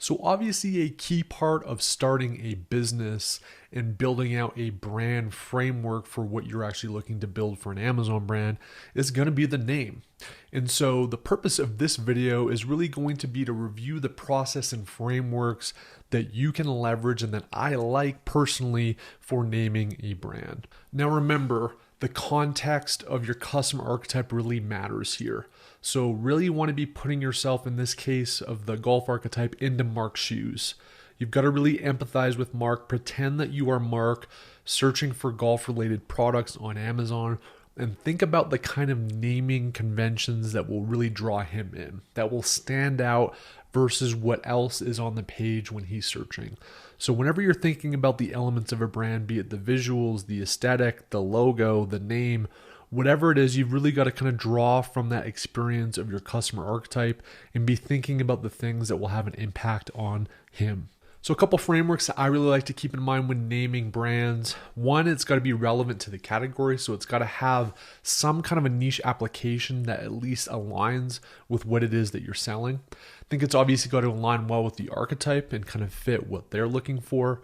So obviously a key part of starting a business and building out a brand framework for what you're actually looking to build for an Amazon brand is going to be the name. And so the purpose of this video is really going to be to review the process and frameworks that you can leverage and that I like personally for naming a brand. Now remember, the context of your customer archetype really matters here. So really want to be putting yourself, in this case of the golf archetype, into Mark's shoes. You've got to really empathize with Mark, pretend that you are Mark searching for golf related products on Amazon, and think about the kind of naming conventions that will really draw him in, that will stand out versus what else is on the page when he's searching. So whenever you're thinking about the elements of a brand, be it the visuals, the aesthetic, the logo, the name, whatever it is, you've really got to kind of draw from that experience of your customer archetype and be thinking about the things that will have an impact on him. So a couple frameworks that I really like to keep in mind when naming brands. One, it's got to be relevant to the category. So it's got to have some kind of a niche application that at least aligns with what it is that you're selling. I think it's obviously got to align well with the archetype and kind of fit what they're looking for.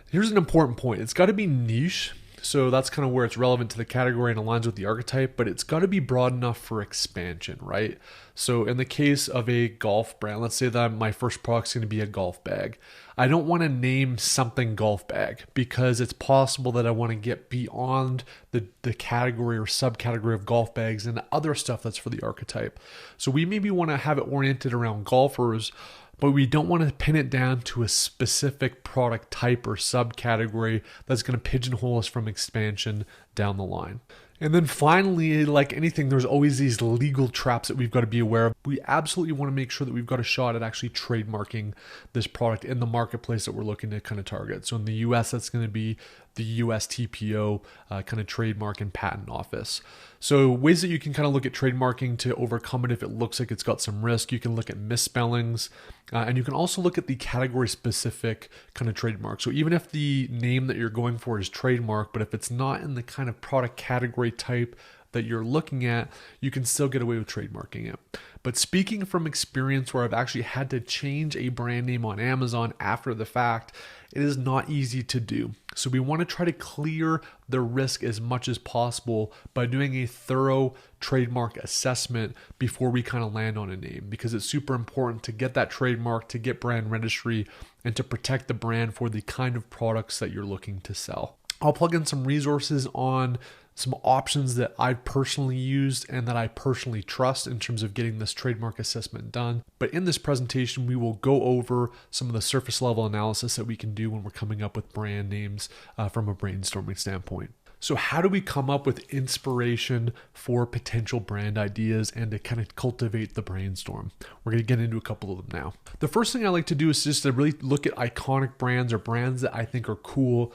Here's an important point. It's got to be niche. So that's kind of where it's relevant to the category and aligns with the archetype, but it's got to be broad enough for expansion, right? So in the case of a golf brand, let's say that my first product's going to be a golf bag. I don't want to name something golf bag because it's possible that I want to get beyond the category or subcategory of golf bags and other stuff that's for the archetype. So we maybe want to have it oriented around golfers, but we don't want to pin it down to a specific product type or subcategory that's going to pigeonhole us from expansion down the line. And then finally, like anything, there's always these legal traps that we've got to be aware of. We absolutely want to make sure that we've got a shot at actually trademarking this product in the marketplace that we're looking to kind of target. So in the US, that's going to be the USTPO kind of trademark and patent office. So ways that you can kind of look at trademarking to overcome it if it looks like it's got some risk. You can look at misspellings, and you can also look at the category specific kind of trademark. So even if the name that you're going for is trademark, but if it's not in the kind of product category type that you're looking at, you can still get away with trademarking it. But speaking from experience where I've actually had to change a brand name on Amazon after the fact, it is not easy to do. So we want to try to clear the risk as much as possible by doing a thorough trademark assessment before we kind of land on a name, because it's super important to get that trademark, to get brand registry, and to protect the brand for the kind of products that you're looking to sell. I'll plug in some resources on some options that I've personally used and that I personally trust in terms of getting this trademark assessment done. But in this presentation, we will go over some of the surface level analysis that we can do when we're coming up with brand names from a brainstorming standpoint. So how do we come up with inspiration for potential brand ideas and to kind of cultivate the brainstorm? We're going to get into a couple of them now. The first thing I like to do is just to really look at iconic brands or brands that I think are cool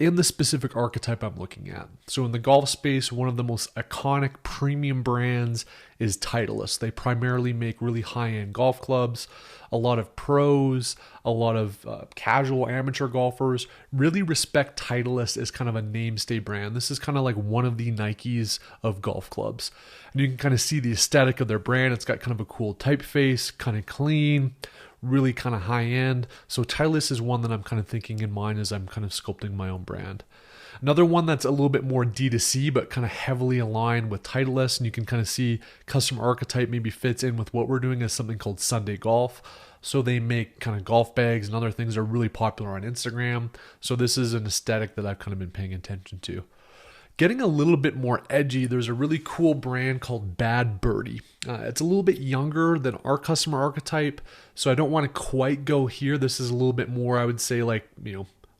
in the specific archetype I'm looking at. So in the golf space, one of the most iconic premium brands is Titleist. They primarily make really high-end golf clubs. A lot of pros, a lot of casual amateur golfers really respect Titleist as kind of a namestay brand. This is kind of like one of the Nikes of golf clubs. And you can kind of see the aesthetic of their brand. It's got kind of a cool typeface, kind of clean, really kind of high end. So Titleist is one that I'm kind of thinking in mind as I'm kind of sculpting my own brand. Another one that's a little bit more D2C, but kind of heavily aligned with Titleist, and you can kind of see customer archetype maybe fits in with what we're doing, is something called Sunday Golf. So they make kind of golf bags and other things that are really popular on Instagram. So this is an aesthetic that I've kind of been paying attention to. Getting a little bit more edgy, there's a really cool brand called Bad Birdie. It's a little bit younger than our customer archetype, so I don't want to quite go here. This is a little bit more, I would say, like,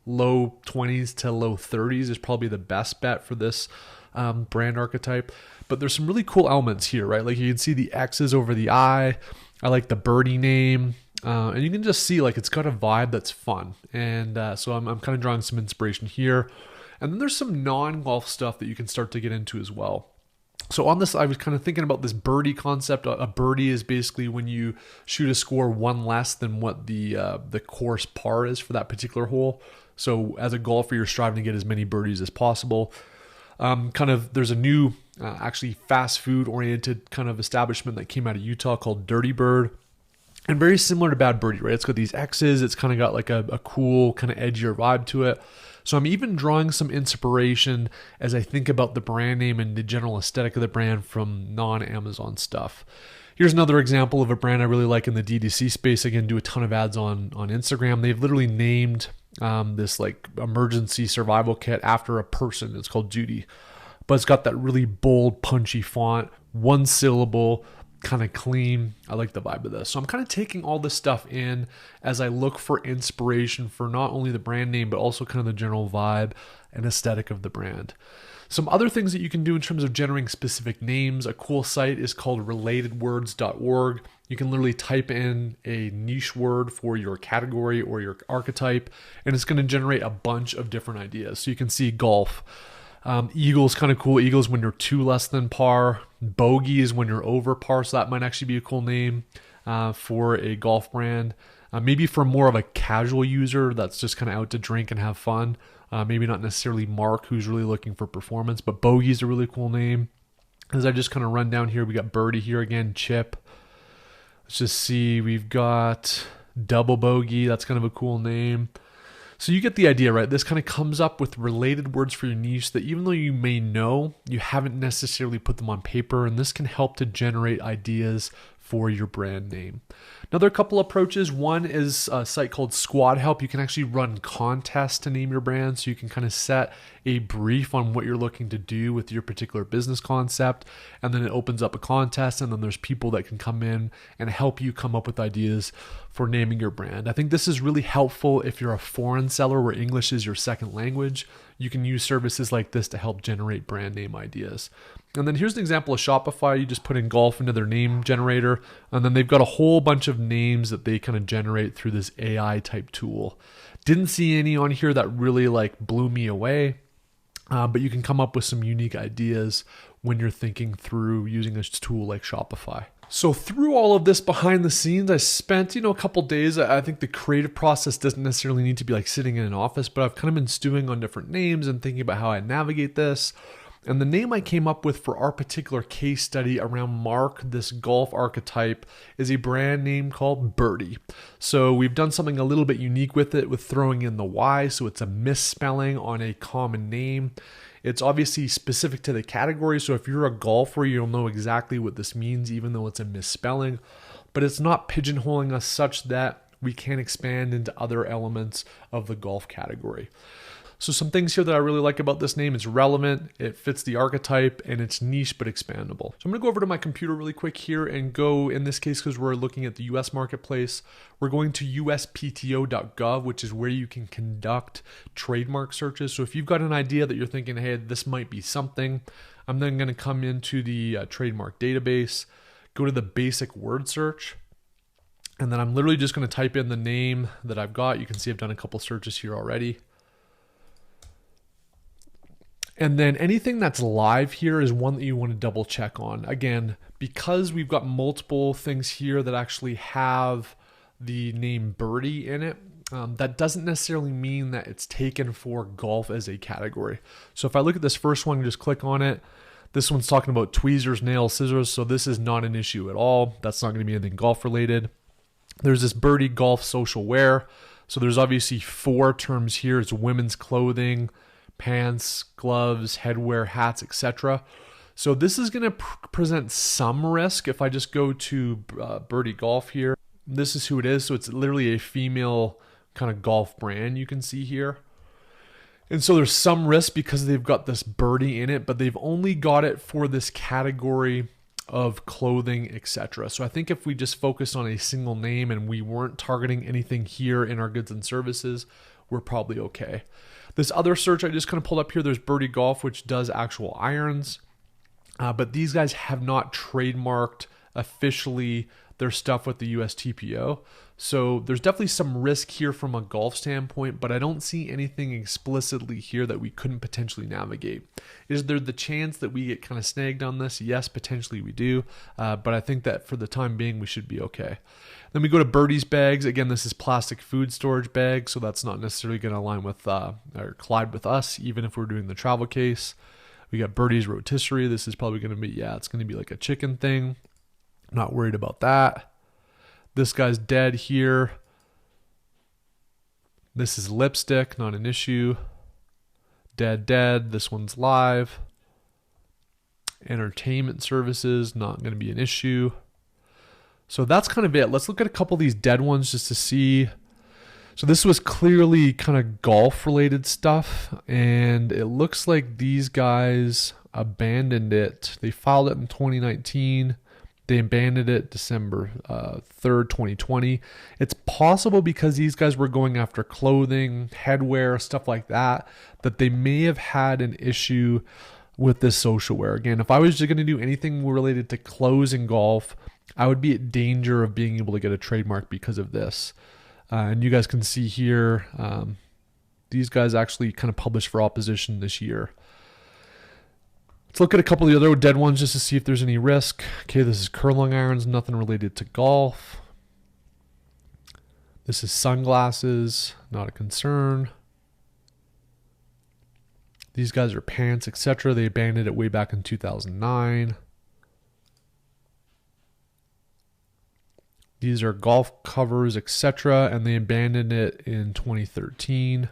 low 20s to low 30s is probably the best bet for this brand archetype. But there's some really cool elements here, right? Like you can see the X's over the I. I like the Birdie name. And you can just see like it's got a vibe that's fun. And so I'm kind of drawing some inspiration here. And then there's some non-golf stuff that you can start to get into as well. So on this, I was kind of thinking about this birdie concept. A birdie is basically when you shoot a score one less than what the course par is for that particular hole. So as a golfer, you're striving to get as many birdies as possible. There's a new, actually fast food oriented kind of establishment that came out of Utah called Dirty Bird. And very similar to Bad Birdie, right? It's got these X's. It's kind of got like a cool, kind of edgier vibe to it. So I'm even drawing some inspiration as I think about the brand name and the general aesthetic of the brand from non-Amazon stuff. Here's another example of a brand I really like in the DTC space. Again, do a ton of ads on Instagram. They've literally named this like emergency survival kit after a person. It's called Judy. But it's got that really bold, punchy font, one syllable, kind of clean. I like the vibe of this. So I'm kind of taking all this stuff in as I look for inspiration for not only the brand name, but also kind of the general vibe and aesthetic of the brand. Some other things that you can do in terms of generating specific names. A cool site is called relatedwords.org. You can literally type in a niche word for your category or your archetype, and it's going to generate a bunch of different ideas. So you can see golf. Eagle's kind of cool. Eagle's when you're 2 less than par. Bogey is when you're over par, so that might actually be a cool name for a golf brand. Maybe for more of a casual user that's just kind of out to drink and have fun. Maybe not necessarily Mark, who's really looking for performance, but Bogey's a really cool name. As I just kind of run down here, we got Birdie here again, Chip. Let's just see, we've got Double Bogey. That's kind of a cool name. So you get the idea, right? This kind of comes up with related words for your niche that even though you may know, you haven't necessarily put them on paper, and this can help to generate ideas for your brand name. Another couple approaches. One is a site called Squad Help. You can actually run contests to name your brand, so you can kind of set a brief on what you're looking to do with your particular business concept, and then it opens up a contest, and then there's people that can come in and help you come up with ideas for naming your brand. I think this is really helpful if you're a foreign seller where English is your second language. You can use services like this to help generate brand name ideas. And then here's an example of Shopify. You just put in golf into their name generator, and then they've got a whole bunch of names that they kind of generate through this AI type tool. Didn't see any on here that really like blew me away, but you can come up with some unique ideas when you're thinking through using a tool like Shopify. So through all of this behind the scenes, I spent, a couple days. I think the creative process doesn't necessarily need to be like sitting in an office, but I've kind of been stewing on different names and thinking about how I navigate this. And the name I came up with for our particular case study around Mark, this golf archetype, is a brand name called Birdie. So we've done something a little bit unique with it, with throwing in the Y, so it's a misspelling on a common name. It's obviously specific to the category, so if you're a golfer, you'll know exactly what this means, even though it's a misspelling. But it's not pigeonholing us such that we can't expand into other elements of the golf category. So some things here that I really like about this name. It's relevant, it fits the archetype, and it's niche but expandable. So I'm going to go over to my computer really quick here and go, in this case, because we're looking at the US marketplace, we're going to uspto.gov, which is where you can conduct trademark searches. So if you've got an idea that you're thinking, hey, this might be something, I'm then going to come into the trademark database, go to the basic word search, and then I'm literally just going to type in the name that I've got. You can see I've done a couple searches here already. And then anything that's live here is one that you want to double check on. Again, because we've got multiple things here that actually have the name Birdie in it, that doesn't necessarily mean that it's taken for golf as a category. So if I look at this first one, just click on it. This one's talking about tweezers, nails, scissors. So this is not an issue at all. That's not going to be anything golf related. There's this Birdie golf social wear. So there's obviously 4 terms here. It's women's clothing, pants, gloves, headwear, hats, etc. So this is going to present some risk. If I just go to Birdie Golf here, this is who it is. So it's literally a female kind of golf brand you can see here. And so there's some risk because they've got this birdie in it, but they've only got it for this category of clothing, etc. So I think if we just focus on a single name and we weren't targeting anything here in our goods and services, we're probably okay. This other search I just kind of pulled up here, there's Birdie Golf, which does actual irons. But these guys have not trademarked officially their stuff with the USTPO. So there's definitely some risk here from a golf standpoint, but I don't see anything explicitly here that we couldn't potentially navigate. Is there the chance that we get kind of snagged on this? Yes, potentially we do. But I think that for the time being, we should be okay. Then we go to Birdie's bags. Again, this is plastic food storage bags, so that's not necessarily going to align with or collide with us, even if we're doing the travel case. We got Birdie's rotisserie. This is probably going to be, it's going to be like a chicken thing. Not worried about that. This guy's dead here. This is lipstick, not an issue. Dead, dead. This one's live. Entertainment services, not going to be an issue. So that's kind of it. Let's look at a couple of these dead ones just to see. So this was clearly kind of golf related stuff, and it looks like these guys abandoned it. They filed it in 2019. They abandoned it December 3rd, 2020. It's possible because these guys were going after clothing, headwear, stuff like that, that they may have had an issue with this social wear. Again, if I was just going to do anything related to clothes and golf, I would be at danger of being able to get a trademark because of this. And you guys can see here, these guys actually kind of published for opposition this year. Let's look at a couple of the other dead ones just to see if there's any risk. Okay, this is curling irons, nothing related to golf. This is sunglasses, not a concern. These guys are pants, etc. They abandoned it way back in 2009. These are golf covers, etc. And they abandoned it in 2013.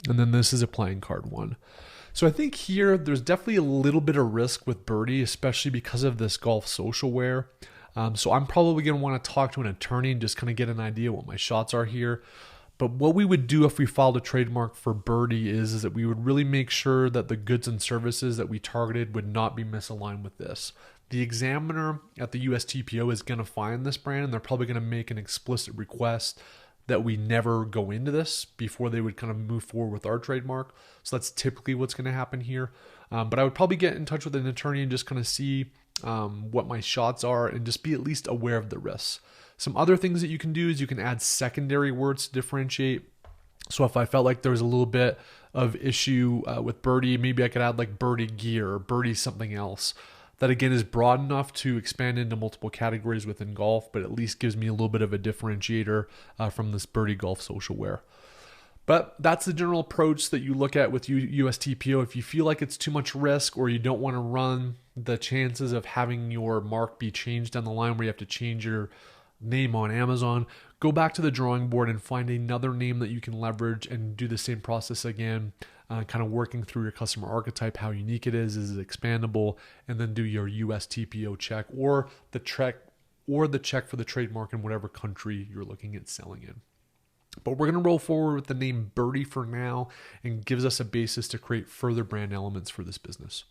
And then this is a playing card one. So I think here there's definitely a little bit of risk with Birdie, especially because of this golf social wear. So I'm probably going to want to talk to an attorney and just kind of get an idea what my shots are here. But what we would do if we filed a trademark for Birdie is that we would really make sure that the goods and services that we targeted would not be misaligned with this. The examiner at the USTPO is going to find this brand, and they're probably going to make an explicit request that we never go into this before they would kind of move forward with our trademark. So that's typically what's going to happen here. But I would probably get in touch with an attorney and just kind of see what my shots are and just be at least aware of the risks. Some other things that you can do is you can add secondary words to differentiate. So if I felt like there was a little bit of issue with Birdie, maybe I could add like Birdie gear or Birdie something else. That again is broad enough to expand into multiple categories within golf, but at least gives me a little bit of a differentiator from this Birdie golf social wear. But that's the general approach that you look at with USTPO. If you feel like it's too much risk or you don't want to run the chances of having your mark be changed down the line where you have to change your name on Amazon, go back to the drawing board and find another name that you can leverage and do the same process again, kind of working through your customer archetype, how unique it is it expandable, and then do your USTPO check or the check for the trademark in whatever country you're looking at selling in. But we're going to roll forward with the name Birdie for now and gives us a basis to create further brand elements for this business.